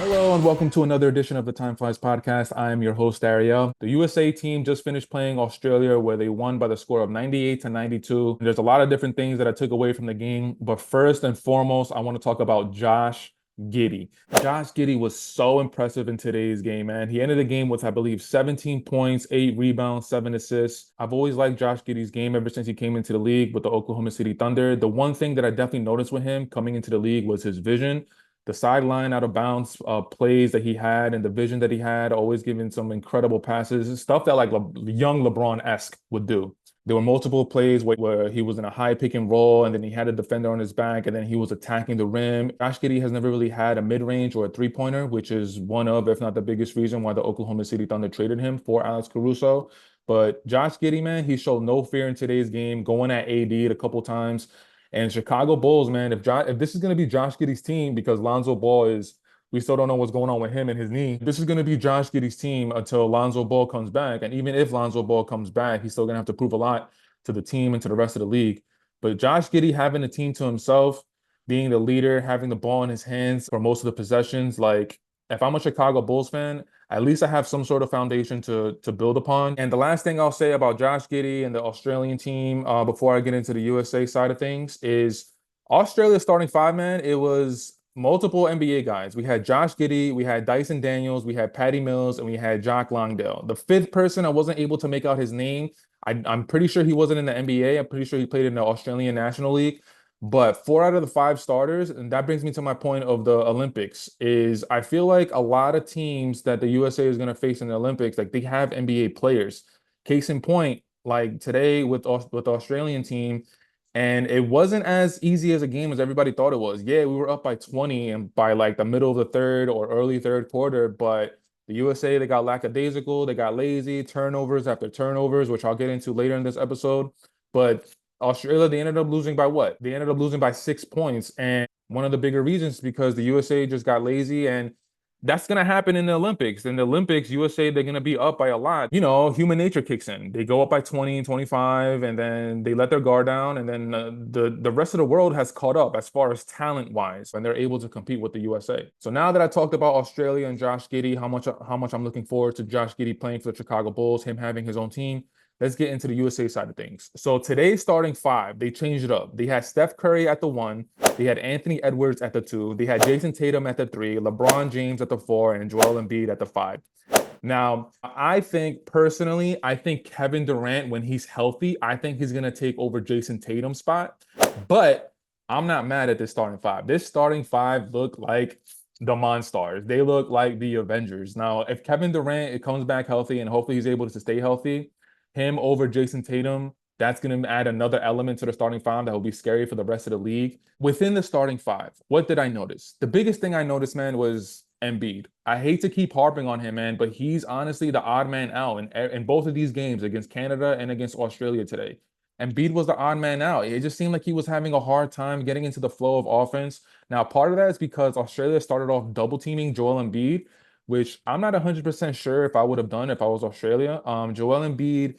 Hello and welcome to another edition of the TimeFlies podcast. I am your host, Ariel. The USA team just finished playing Australia where they won by the score of 98 to 92. There's a lot of different things that I took away from the game, but first and foremost, I want to talk about Josh Giddy. Josh Giddy was so impressive in today's game, man. He ended the game with, I believe, 17 points, 8 rebounds, 7 assists. I've always liked Josh Giddy's game ever since he came into the league with the Oklahoma City Thunder. The one thing that I definitely noticed with him coming into the league was his vision, the sideline out of bounds plays that he had and the vision that he had, always giving some incredible passes, stuff that like young LeBron-esque would do. There were multiple plays where he was in a high pick and roll, and then he had a defender on his back, and then he was attacking the rim. Josh Giddey has never really had a mid-range or a three-pointer, which is one of, if not the biggest reason why the Oklahoma City Thunder traded him for Alex Caruso. But Josh Giddey, man, he showed no fear in today's game, going at AD a couple times. And Chicago Bulls, man, if this is going to be Josh Giddey's team, because Lonzo Ball is, we still don't know what's going on with him and his knee. This is going to be Josh Giddey's team until Lonzo Ball comes back. And even if Lonzo Ball comes back, he's still going to have to prove a lot to the team and to the rest of the league. But Josh Giddey having the team to himself, being the leader, having the ball in his hands for most of the possessions, like if I'm a Chicago Bulls fan, at least I have some sort of foundation to build upon. And the last thing I'll say about Josh Giddey and the Australian team before I get into the USA side of things is Australia's starting five, man. It was multiple NBA guys. We had Josh Giddey, we had Dyson Daniels, we had Patty Mills, and we had Jock Longdale. The fifth person, I wasn't able to make out his name. I'm pretty sure he wasn't in the NBA. I'm pretty sure he played in the Australian National League. But four out of the five starters, and that brings me to my point of the Olympics, is I feel like a lot of teams that the USA is going to face in the Olympics, like they have NBA players. Case in point, like today with the Australian team, and it wasn't as easy as a game as everybody thought it was. Yeah, we were up by 20 and by like the middle of the third or early third quarter, but the USA, they got lackadaisical, they got lazy, turnovers after turnovers, which I'll get into later in this episode. But Australia, they ended up losing by what? They ended up losing by 6 points. And one of the bigger reasons is because the USA just got lazy. And that's going to happen in the Olympics. In the Olympics, USA, they're going to be up by a lot. You know, human nature kicks in. They go up by 20 and 25, and then they let their guard down. And then the rest of the world has caught up as far as talent-wise, and they're able to compete with the USA. So now that I talked about Australia and Josh Giddey, how much I'm looking forward to Josh Giddey playing for the Chicago Bulls, him having his own team, let's get into the USA side of things. So today's starting five, they changed it up. They had Steph Curry at the one, they had Anthony Edwards at the two, they had Jason Tatum at the three, LeBron James at the four, and Joel Embiid at the five. Now, I think personally, I think Kevin Durant, when he's healthy, I think he's going to take over Jason Tatum's spot. But I'm not mad at this starting five. This starting five look like the Monstars. They look like the Avengers. Now, if Kevin Durant it comes back healthy and hopefully he's able to stay healthy, him over Jason Tatum, that's going to add another element to the starting five that will be scary for the rest of the league. Within the starting five, what did I notice? The biggest thing I noticed, man, was Embiid. I hate to keep harping on him, man, but he's honestly the odd man out in both of these games against Canada and against Australia today. Embiid was the odd man out. It just seemed like he was having a hard time getting into the flow of offense. Now, part of that is because Australia started off double teaming Joel Embiid, which I'm not 100% sure if I would have done if I was Australia. Joel Embiid,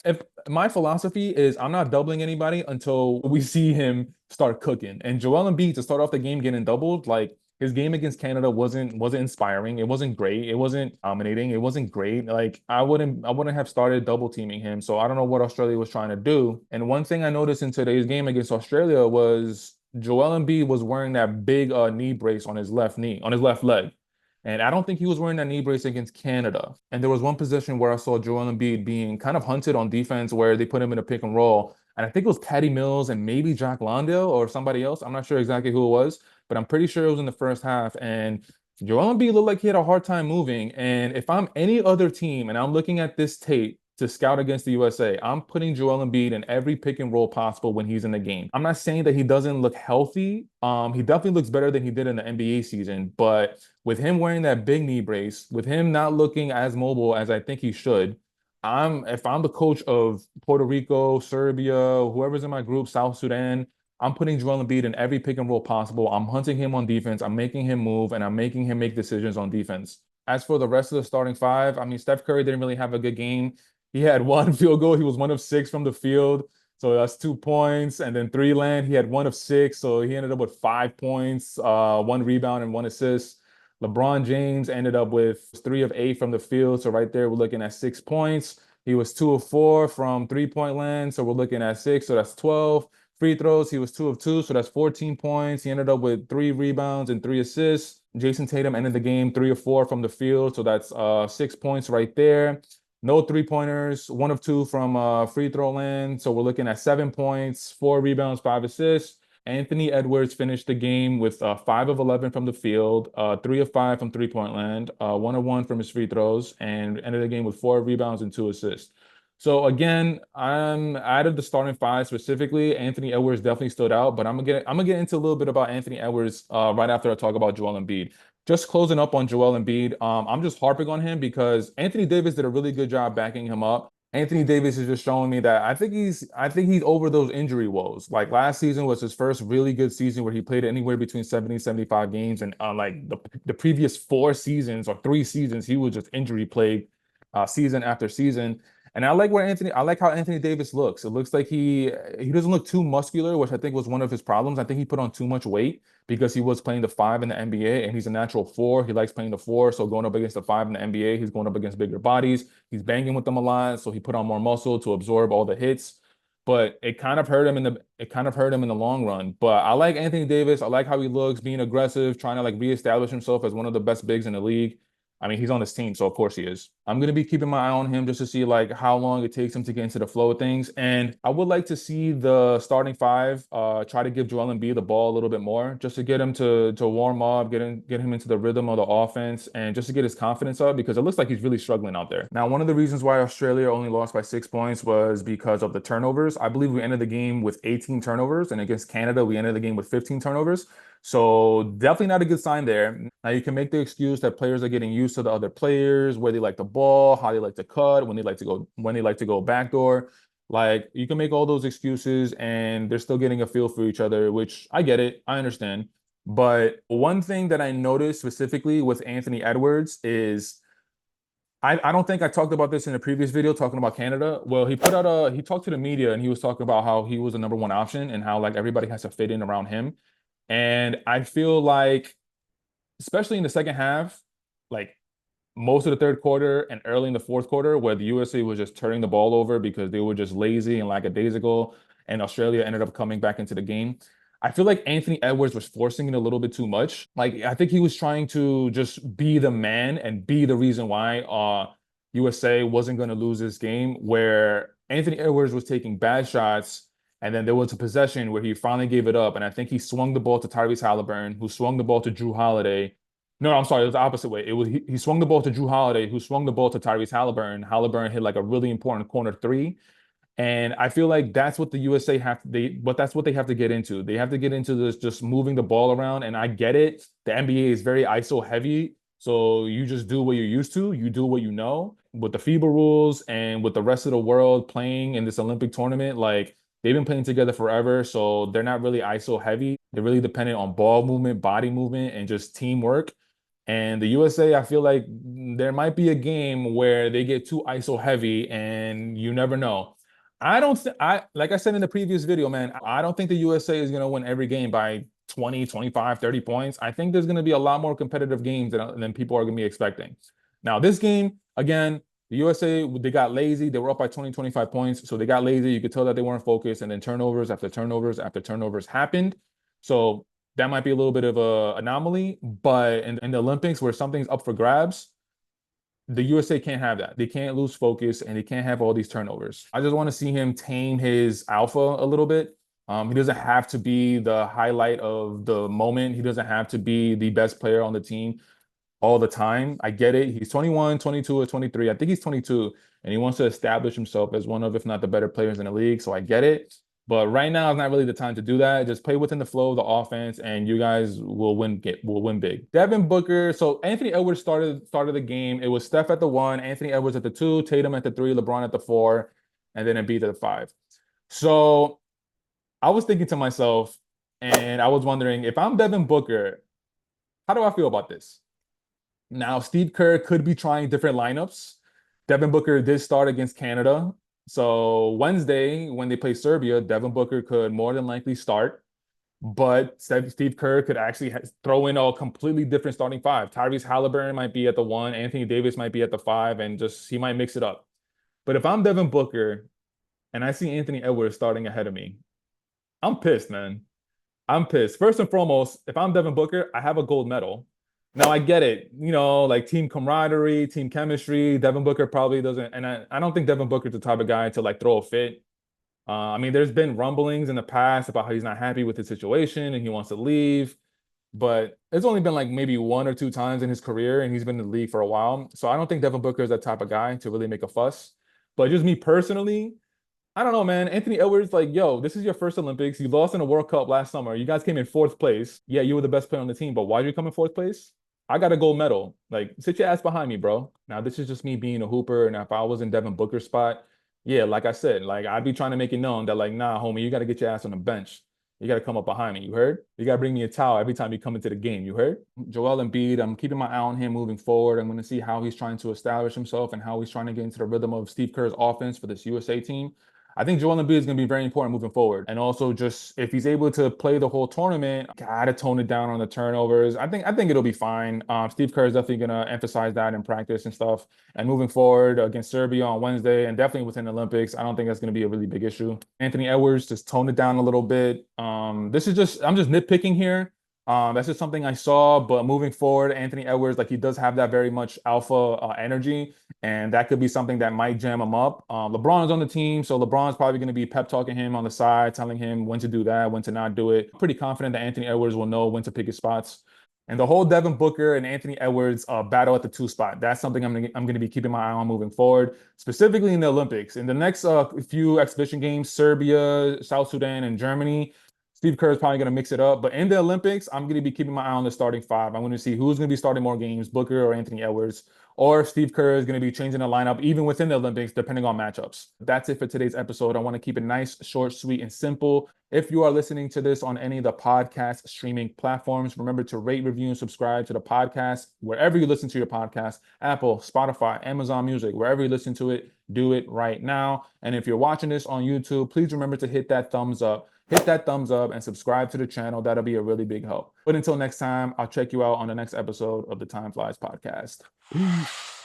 if my philosophy is I'm not doubling anybody until we see him start cooking. And Joel Embiid to start off the game getting doubled, like his game against Canada wasn't inspiring. It wasn't great. It wasn't dominating. It wasn't great. Like I wouldn't have started double teaming him. So I don't know what Australia was trying to do. And one thing I noticed in today's game against Australia was Joel Embiid was wearing that big knee brace on his left knee, on his left leg. And I don't think he was wearing that knee brace against Canada. And there was one position where I saw Joel Embiid being kind of hunted on defense where they put him in a pick and roll. And I think it was Patty Mills and maybe Jack Londale or somebody else. I'm not sure exactly who it was, but I'm pretty sure it was in the first half. And Joel Embiid looked like he had a hard time moving. And if I'm any other team and I'm looking at this tape to scout against the USA, I'm putting Joel Embiid in every pick and roll possible when he's in the game. I'm not saying that he doesn't look healthy. He definitely looks better than he did in the NBA season. But with him wearing that big knee brace, with him not looking as mobile as I think he should, if I'm the coach of Puerto Rico, Serbia, whoever's in my group, South Sudan, I'm putting Joel Embiid in every pick and roll possible. I'm hunting him on defense. I'm making him move, and I'm making him make decisions on defense. As for the rest of the starting five, I mean, Steph Curry didn't really have a good game. He had one field goal. He was one of six from the field. So that's 2 points. And then three land, he had one of six. So he ended up with 5 points, one rebound, and one assist. LeBron James ended up with 3 of 8 from the field. So right there, we're looking at 6 points. He was 2 of 4 from three-point land. So we're looking at six. So that's 12. Free throws, he was 2 of 2. So that's 14 points. He ended up with 3 rebounds and 3 assists. Jason Tatum ended the game 3 of 4 from the field. So that's 6 points right there. No three-pointers, 1 of 2 from free throw land. So we're looking at 7 points, 4 rebounds, 5 assists. Anthony Edwards finished the game with 5 of 11 from the field, 3 of 5 from three-point land, 1 of 1 from his free throws, and ended the game with 4 rebounds and 2 assists. So again, I'm out of the starting five specifically. Anthony Edwards definitely stood out, but I'm gonna get into a little bit about Anthony Edwards right after I talk about Joel Embiid. Just closing up on Joel Embiid, I'm just harping on him because Anthony Davis did a really good job backing him up. Anthony Davis is just showing me that I think he's over those injury woes. Like last season was his first really good season where he played anywhere between 70 and 75 games. And like the previous 4 seasons or 3 seasons, he was just injury plagued season after season. And I like how Anthony Davis looks. It looks like he doesn't look too muscular, which I think was one of his problems. I think he put on too much weight because he was playing the five in the NBA and he's a natural four. He likes playing the four. So going up against the five in the NBA, he's going up against bigger bodies. He's banging with them a lot. So he put on more muscle to absorb all the hits. But it kind of hurt him in the long run. But I like Anthony Davis. I like how he looks, being aggressive, trying to like reestablish himself as one of the best bigs in the league. I mean, he's on this team, so of course he is. I'm gonna be keeping my eye on him just to see like how long it takes him to get into the flow of things. And I would like to see the starting five try to give Joel Embiid the ball a little bit more, just to get him to warm up, get him into the rhythm of the offense, and just to get his confidence up because it looks like he's really struggling out there. Now, one of the reasons why Australia only lost by 6 points was because of the turnovers. I believe we ended the game with 18 turnovers, and against Canada, we ended the game with 15 turnovers. So definitely not a good sign there. Now you can make the excuse that players are getting used to the other players, where they like the ball, how they like to cut, when they like to go backdoor. Like you can make all those excuses and they're still getting a feel for each other, which I get it, I understand. But one thing that I noticed specifically with Anthony Edwards is I don't think I talked about this in a previous video talking about Canada. Well, he talked to the media and he was talking about how he was the number one option and how like everybody has to fit in around him. And I feel like, especially in the second half, like most of the third quarter and early in the fourth quarter, where the USA was just turning the ball over because they were just lazy and lackadaisical, and Australia ended up coming back into the game. I feel like Anthony Edwards was forcing it a little bit too much. Like I think he was trying to just be the man and be the reason why USA wasn't going to lose this game, where Anthony Edwards was taking bad shots. And then there was a possession where he finally gave it up. And I think he swung the ball to Tyrese Halliburton, who swung the ball to Drew Holiday. No, I'm sorry, it was the opposite way. It was he swung the ball to Drew Holiday, who swung the ball to Tyrese Halliburton. Halliburton hit like a really important corner three. And I feel like that's what the USA that's what they have to get into. They have to get into this just moving the ball around. And I get it. The NBA is very ISO heavy. So you just do what you're used to. You do what you know. With the FIBA rules and with the rest of the world playing in this Olympic tournament, like they've been playing together forever. So they're not really ISO heavy. They're really dependent on ball movement, body movement, and just teamwork. And the USA, I feel like there might be a game where they get too ISO heavy and you never know. I don't th I like I said in the previous video, man, I don't think the USA is going to win every game by 20, 25, 30 points. I think there's going to be a lot more competitive games than people are going to be expecting. Now, this game, again, the USA, they got lazy. They were up by 20, 25 points. So they got lazy. You could tell that they weren't focused. And then turnovers after turnovers after turnovers happened. So that might be a little bit of a anomaly. But in the Olympics, where something's up for grabs, the USA can't have that. They can't lose focus and they can't have all these turnovers. I just want to see him tame his alpha a little bit. He doesn't have to be the highlight of the moment. He doesn't have to be the best player on the team all the time. I get it. He's 21, 22, or 23. I think he's 22, and he wants to establish himself as one of, if not the better players in the league. So I get it. But right now is not really the time to do that. Just play within the flow of the offense, and you guys will win big. Devin Booker. So Anthony Edwards started the game. It was Steph at the one, Anthony Edwards at the two, Tatum at the three, LeBron at the four, and then Embiid at the five. So I was thinking to myself, and I was wondering if I'm Devin Booker, how do I feel about this? Now, Steve Kerr could be trying different lineups. Devin Booker did start against Canada. So Wednesday, when they play Serbia, Devin Booker could more than likely start. But Steve Kerr could actually throw in a completely different starting five. Tyrese Halliburton might be at the one, Anthony Davis might be at the five, and just he might mix it up. But if I'm Devin Booker and I see Anthony Edwards starting ahead of me, I'm pissed, man. I'm pissed. First and foremost, if I'm Devin Booker, I have a gold medal. Now I get it, like team camaraderie, team chemistry. Devin Booker probably doesn't, and I don't think Devin Booker's the type of guy to like throw a fit. I mean, there's been rumblings in the past about how he's not happy with his situation and he wants to leave, but it's only been like maybe one or two times in his career, and he's been in the league for a while. So I don't think Devin Booker is that type of guy to really make a fuss. But just me personally, I don't know, man. Anthony Edwards, like, yo, this is your first Olympics. You lost in the World Cup last summer. You guys came in fourth place. Yeah, you were the best player on the team, but why did you come in fourth place? I got a gold medal. Like, sit your ass behind me, bro. Now, this is just me being a hooper. And if I was in Devin Booker's spot, yeah, like I said, like I'd be trying to make it known that, like, nah, homie, you got to get your ass on the bench. You got to come up behind me. You heard? You got to bring me a towel every time you come into the game. You heard? Joel Embiid, I'm keeping my eye on him moving forward. I'm going to see how he's trying to establish himself and how he's trying to get into the rhythm of Steve Kerr's offense for this USA team. I think Joel Embiid is going to be very important moving forward. And also just if he's able to play the whole tournament, gotta tone it down on the turnovers. I think it'll be fine. Steve Kerr is definitely going to emphasize that in practice and stuff. And moving forward against Serbia on Wednesday and definitely within the Olympics, I don't think that's going to be a really big issue. Anthony Edwards, just tone it down a little bit. I'm just nitpicking here. That's just something I saw, but moving forward, Anthony Edwards, like he does have that very much alpha energy, and that could be something that might jam him up. LeBron is on the team, so LeBron's probably going to be pep talking him on the side, telling him when to do that, when to not do it. Pretty confident that Anthony Edwards will know when to pick his spots. And the whole Devin Booker and Anthony Edwards battle at the two spot. That's something I'm going to be keeping my eye on moving forward, specifically in the Olympics. In the next few exhibition games, Serbia, South Sudan, and Germany, Steve Kerr is probably going to mix it up. But in the Olympics, I'm going to be keeping my eye on the starting five. I'm going to see who's going to be starting more games, Booker or Anthony Edwards, or Steve Kerr is going to be changing the lineup even within the Olympics, depending on matchups. That's it for today's episode. I want to keep it nice, short, sweet, and simple. If you are listening to this on any of the podcast streaming platforms, remember to rate, review, and subscribe to the podcast wherever you listen to your podcast, Apple, Spotify, Amazon Music, wherever you listen to it, do it right now. And if you're watching this on YouTube, please remember to hit that thumbs up. Hit that thumbs up and subscribe to the channel. That'll be a really big help. But until next time, I'll check you out on the next episode of the Time Flies podcast. Peace.